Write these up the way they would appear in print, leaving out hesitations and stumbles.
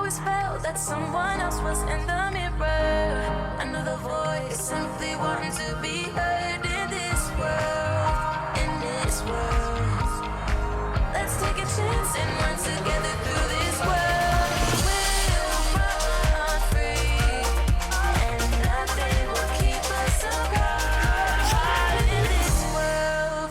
always felt that someone else was in the mirror. Another voice simply wanting to be heard in this world. In this world, let's take a chance and run together through this world. We'll run free, and nothing will keep us apart in this world.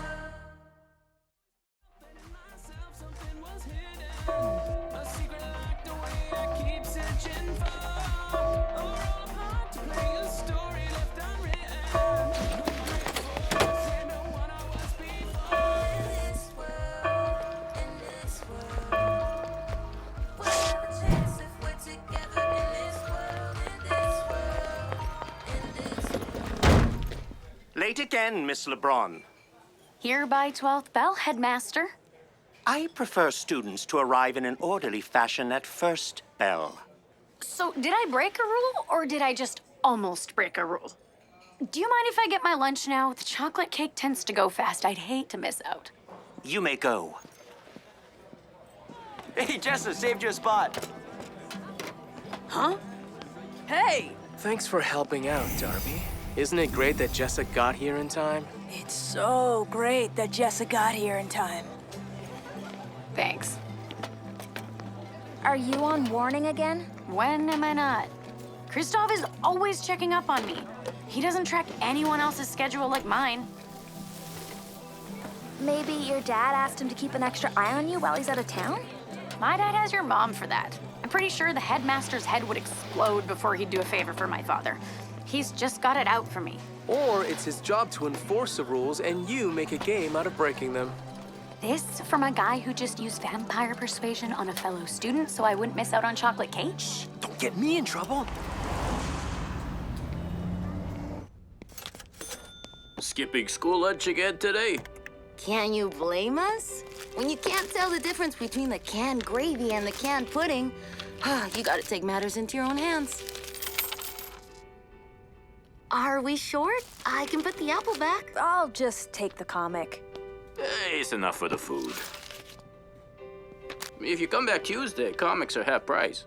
Late again, Miss LeBron. Here by 12th bell, headmaster. I prefer students to arrive in an orderly fashion at first bell. So, did I break a rule, or did I just almost break a rule? Do you mind if I get my lunch now? The chocolate cake tends to go fast. I'd hate to miss out. You may go. Hey, Jessa, saved you a spot. Huh? Hey! Thanks for helping out, Darby. Isn't it great that Jessa got here in time? It's so great that Jessa got here in time. Thanks. Are you on warning again? When am I not? Kristoff is always checking up on me. He doesn't track anyone else's schedule like mine. Maybe your dad asked him to keep an extra eye on you while he's out of town? My dad has your mom for that. I'm pretty sure the headmaster's head would explode before he'd do a favor for my father. He's just got it out for me. Or it's his job to enforce the rules and you make a game out of breaking them. This from a guy who just used vampire persuasion on a fellow student so I wouldn't miss out on chocolate cake? Shh, don't get me in trouble. Skipping school lunch again today? Can you blame us? When you can't tell the difference between the canned gravy and the canned pudding, you gotta take matters into your own hands. Are we short? I can put the apple back. I'll just take the comic. Hey, it's enough for the food. If you come back Tuesday, comics are half price.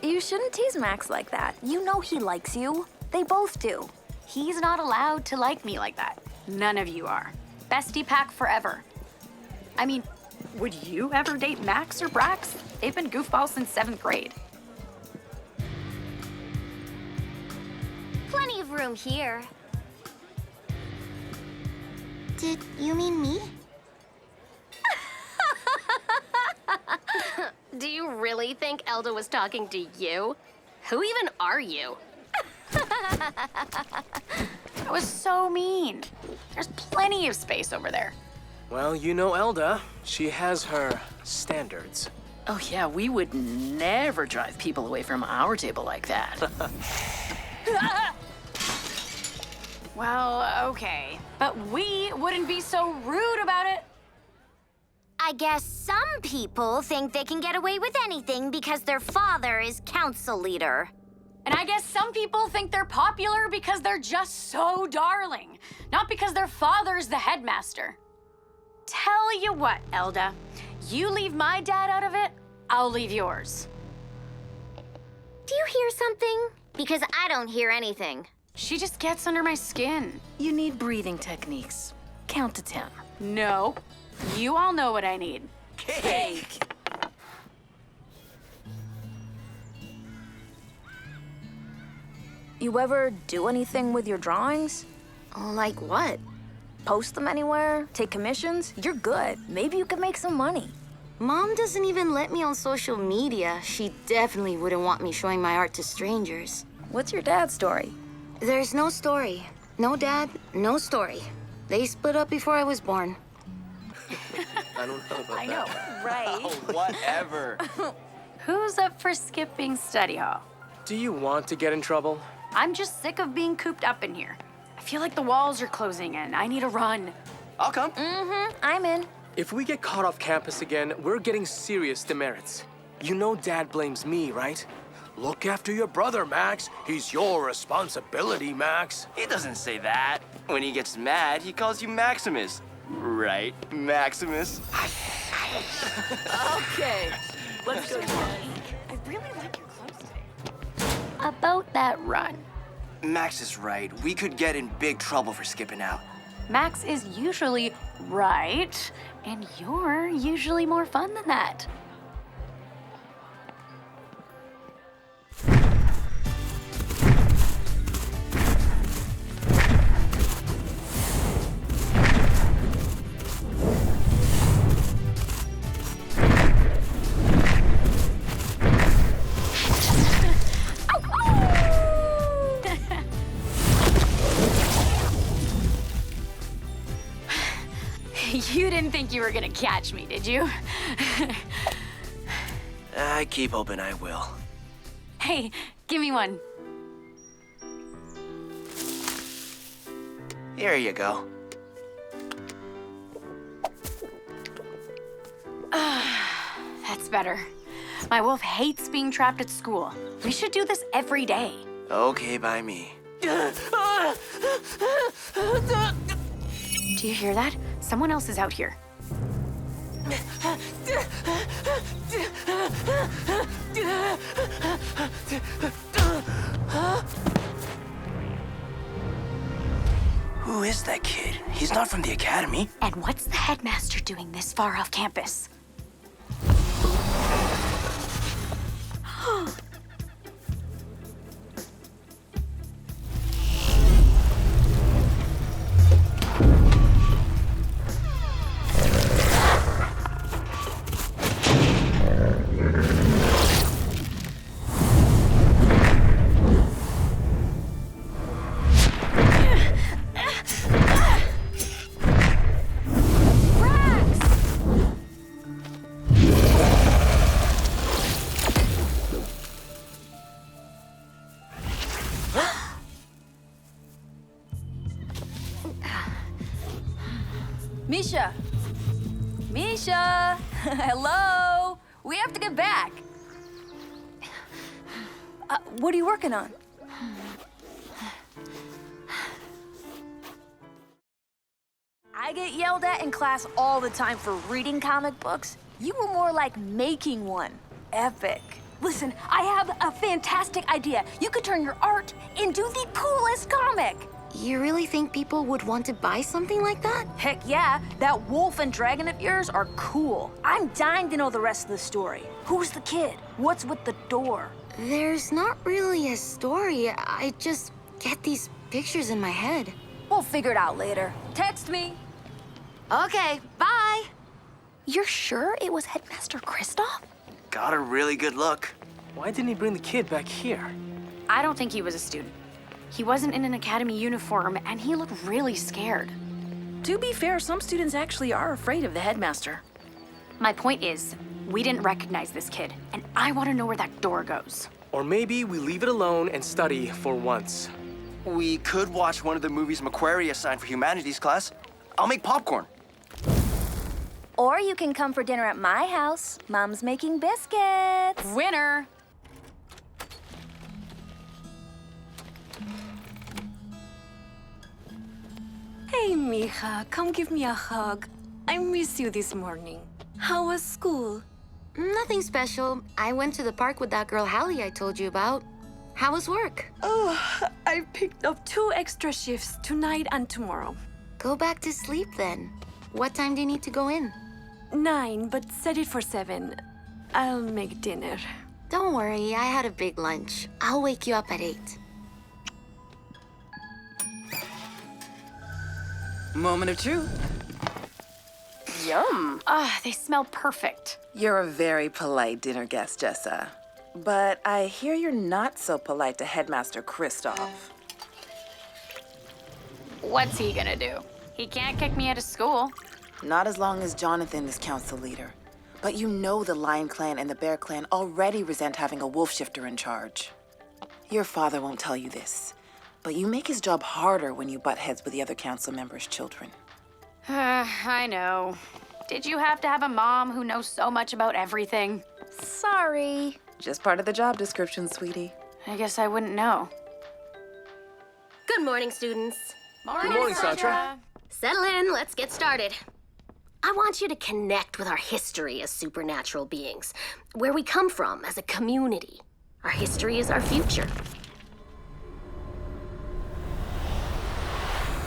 You shouldn't tease Max like that. You know he likes you. They both do. He's not allowed to like me like that. None of you are. Bestie pack forever. I mean, would you ever date Max or Brax? They've been goofballs since 7th grade. Plenty of room here. Did you mean me? Do you really think Elda was talking to you? Who even are you? That was so mean. There's plenty of space over there. Well, you know Elda. She has her standards. Oh yeah, we would never drive people away from our table like that. Well, okay. But we wouldn't be so rude about it. I guess some people think they can get away with anything because their father is council leader. And I guess some people think they're popular because they're just so darling, not because their father's the headmaster. Tell you what, Elda, you leave my dad out of it, I'll leave yours. Do you hear something? Because I don't hear anything. She just gets under my skin. You need breathing techniques. Count to 10. No, you all know what I need. Cake! You ever do anything with your drawings? Like what? Post them anywhere? Take commissions? You're good. Maybe you could make some money. Mom doesn't even let me on social media. She definitely wouldn't want me showing my art to strangers. What's your dad's story? There's no story. No dad, no story. They split up before I was born. I don't know about I know, right? Oh, whatever. Who's up for skipping study hall? Do you want to get in trouble? I'm just sick of being cooped up in here. I feel like the walls are closing in. I need a run. I'll come. I'm in. If we get caught off campus again, we're getting serious demerits. You know Dad blames me, right? Look after your brother, Max. He's your responsibility, Max. He doesn't say that. When he gets mad, he calls you Maximus. Right, Maximus? Okay, let's go. I really like your clothes today. About that run. Max is right. We could get in big trouble for skipping out. Max is usually right, and you're usually more fun than that. You didn't think you were gonna catch me, did you? I keep hoping I will. Hey, give me one. Here you go. That's better. My wolf hates being trapped at school. We should do this every day. Okay by me. Do you hear that? Someone else is out here. Who is that kid? He's not from the academy. And what's the headmaster doing this far off campus? Misha! Misha! Hello! We have to get back. What are you working on? I get yelled at in class all the time for reading comic books. You were more like making one. Epic. Listen, I have a fantastic idea. You could turn your art into the coolest comic. You really think people would want to buy something like that? Heck yeah, that wolf and dragon of yours are cool. I'm dying to know the rest of the story. Who's the kid? What's with the door? There's not really a story. I just get these pictures in my head. We'll figure it out later. Text me. Okay, bye. You're sure it was Headmaster Kristoff? Got a really good look. Why didn't he bring the kid back here? I don't think he was a student. He wasn't in an academy uniform, and he looked really scared. To be fair, some students actually are afraid of the headmaster. My point is, we didn't recognize this kid, and I want to know where that door goes. Or maybe we leave it alone and study for once. We could watch one of the movies Macquarie assigned for humanities class. I'll make popcorn. Or you can come for dinner at my house. Mom's making biscuits. Winner! Hey, mija, come give me a hug. I miss you this morning. How was school? Nothing special. I went to the park with that girl Hallie I told you about. How was work? Oh, I picked up 2 extra shifts tonight and tomorrow. Go back to sleep then. What time do you need to go in? 9, but set it for 7. I'll make dinner. Don't worry, I had a big lunch. I'll wake you up at 8. Moment of truth. Yum! They smell perfect. You're a very polite dinner guest, Jessa. But I hear you're not so polite to Headmaster Kristoff. What's he gonna do? He can't kick me out of school. Not as long as Jonathan is council leader. But you know the Lion Clan and the Bear Clan already resent having a wolf shifter in charge. Your father won't tell you this, but you make his job harder when you butt heads with the other council members' children. I know. Did you have to have a mom who knows so much about everything? Sorry. Just part of the job description, sweetie. I guess I wouldn't know. Good morning, students. Good morning, Satra. Settle in, let's get started. I want you to connect with our history as supernatural beings, where we come from as a community. Our history is our future.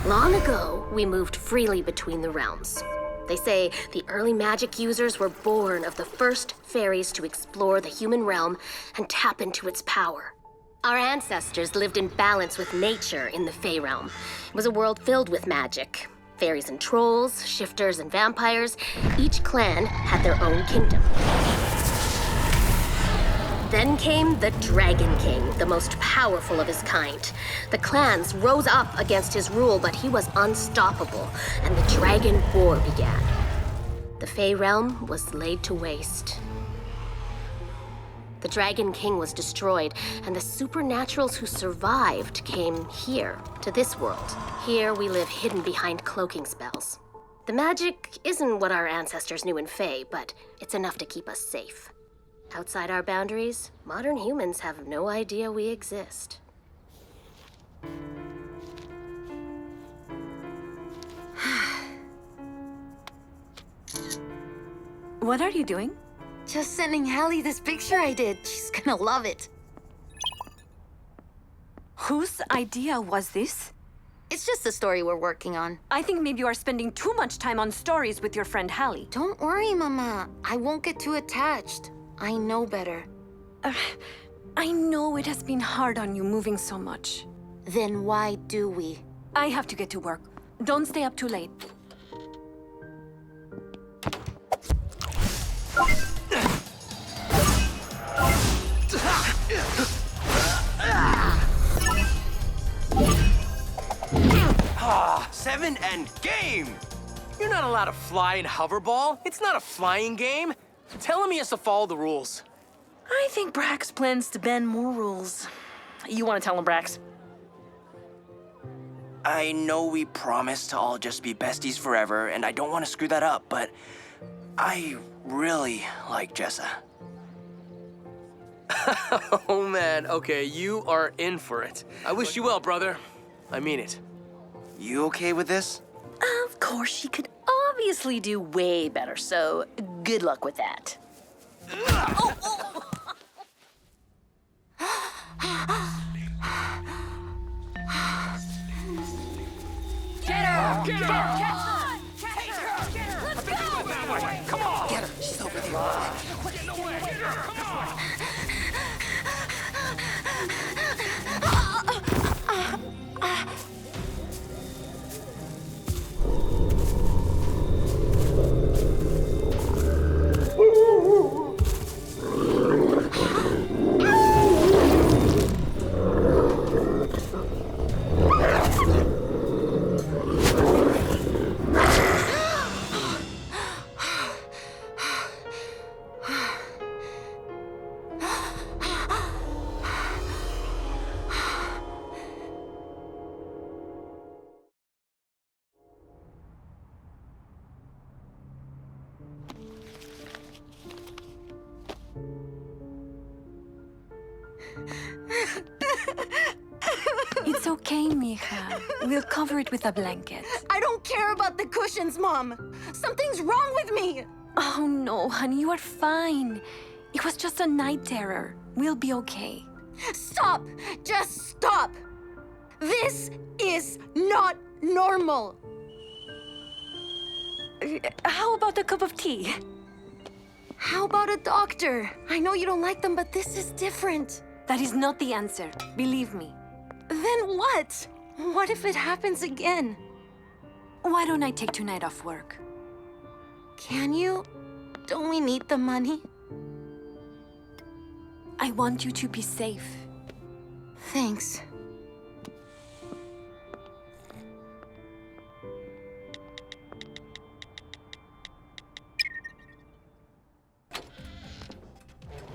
Long ago, we moved freely between the realms. They say the early magic users were born of the first fairies to explore the human realm and tap into its power. Our ancestors lived in balance with nature in the Fey realm. It was a world filled with magic. Fairies and trolls, shifters and vampires, each clan had their own kingdom. Then came the Dragon King, the most powerful of his kind. The clans rose up against his rule, but he was unstoppable, and the Dragon War began. The Fey realm was laid to waste. The Dragon King was destroyed, and the supernaturals who survived came here, to this world. Here we live hidden behind cloaking spells. The magic isn't what our ancestors knew in Fey, but it's enough to keep us safe. Outside our boundaries, modern humans have no idea we exist. What are you doing? Just sending Hallie this picture I did. She's gonna love it. Whose idea was this? It's just a story we're working on. I think maybe you are spending too much time on stories with your friend Hallie. Don't worry, Mama. I won't get too attached. I know better. I know it has been hard on you moving so much. Then why do we? I have to get to work. Don't stay up too late. Seven and game! You're not allowed to fly in hoverball. It's not a flying game. Tell him he has to follow the rules. I think Brax plans to bend more rules. You want to tell him, Brax? I know we promised to all just be besties forever, and I don't want to screw that up, but I really like Jessa. Oh, man. Okay, you are in for it. I wish you well, brother. I mean it. You okay with this? Of course, she could obviously do way better, so good luck with that. Get her! Get her! Let's go! Come on! Get her. She's over there. Get away! Get her! Come on! It's okay, mija. We'll cover it with a blanket. I don't care about the cushions, Mom. Something's wrong with me. Oh, no, honey, you are fine. It was just a night terror. We'll be okay. Stop! Just stop! This is not normal. How about a cup of tea? How about a doctor? I know you don't like them, but this is different. That is not the answer. Believe me. Then what? What if it happens again? Why don't I take tonight off work? Can you? Don't we need the money? I want you to be safe. Thanks.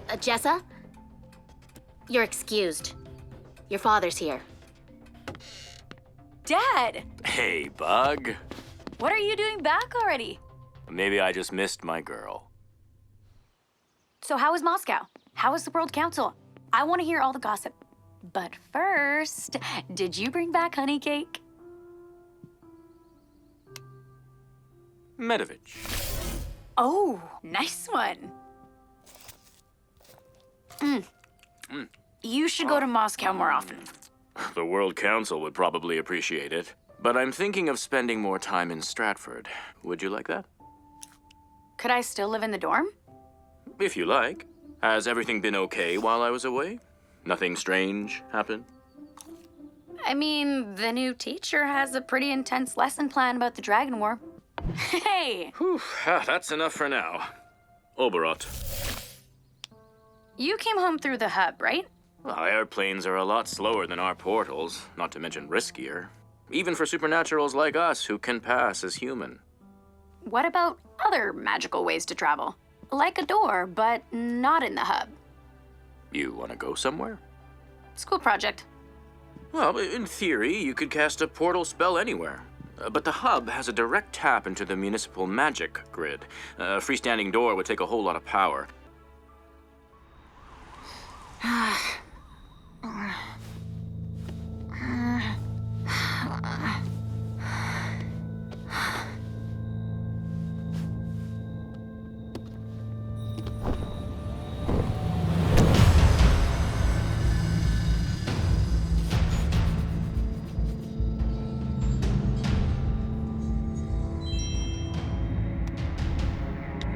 Jessa? You're excused. Your father's here. Dad! Hey, Bug. What are you doing back already? Maybe I just missed my girl. So how was Moscow? How was the World Council? I want to hear all the gossip. But first, did you bring back honey cake? Medovich. Oh, nice one. You should go to Moscow more often. The World Council would probably appreciate it. But I'm thinking of spending more time in Stratford. Would you like that? Could I still live in the dorm? If you like. Has everything been okay while I was away? Nothing strange happened? I mean, the new teacher has a pretty intense lesson plan about the Dragon War. Hey! Whew, that's enough for now. Oberot. You came home through the hub, right? Well, airplanes are a lot slower than our portals, not to mention riskier. Even for supernaturals like us who can pass as human. What about other magical ways to travel? Like a door, but not in the hub. You want to go somewhere? School project. Well, in theory, you could cast a portal spell anywhere. But the hub has a direct tap into the municipal magic grid. A freestanding door would take a whole lot of power.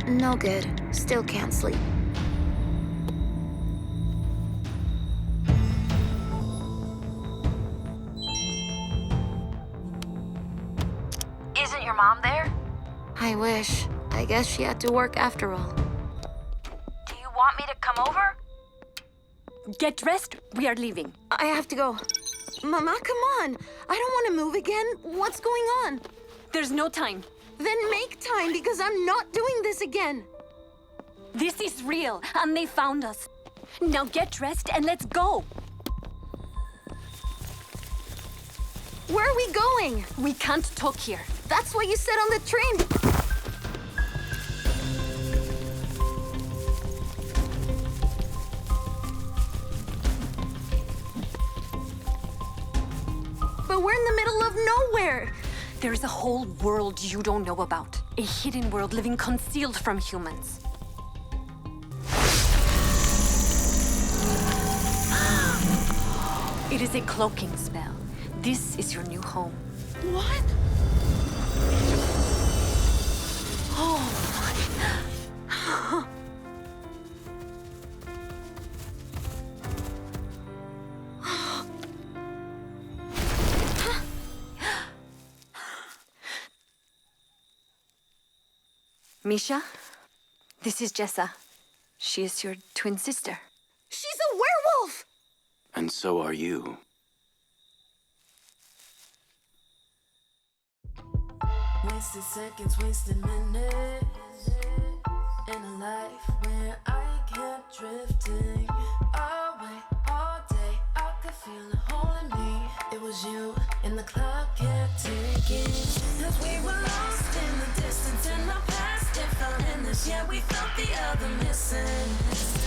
No good. Still can't sleep. Isn't your mom there? I wish. I guess she had to work after all. Do you want me to come over? Get dressed. We are leaving. I have to go. Mama, come on. I don't want to move again. What's going on? There's no time. Then make time, because I'm not doing this again. This is real, and they found us. Now get dressed and let's go. Where are we going? We can't talk here. That's what you said on the train. But we're in the middle of nowhere. There is a whole world you don't know about. A hidden world living concealed from humans. It is a cloaking spell. This is your new home. What? Oh. Misha, this is Jessa. She is your twin sister. She's a werewolf! And so are you. Wasted seconds, wasted minutes in a life where I kept drifting away all day. I could feel a hole in me. It was you, and the clock kept ticking. As we were lost in the distance in our past, and found in this, yeah, we felt the other missing.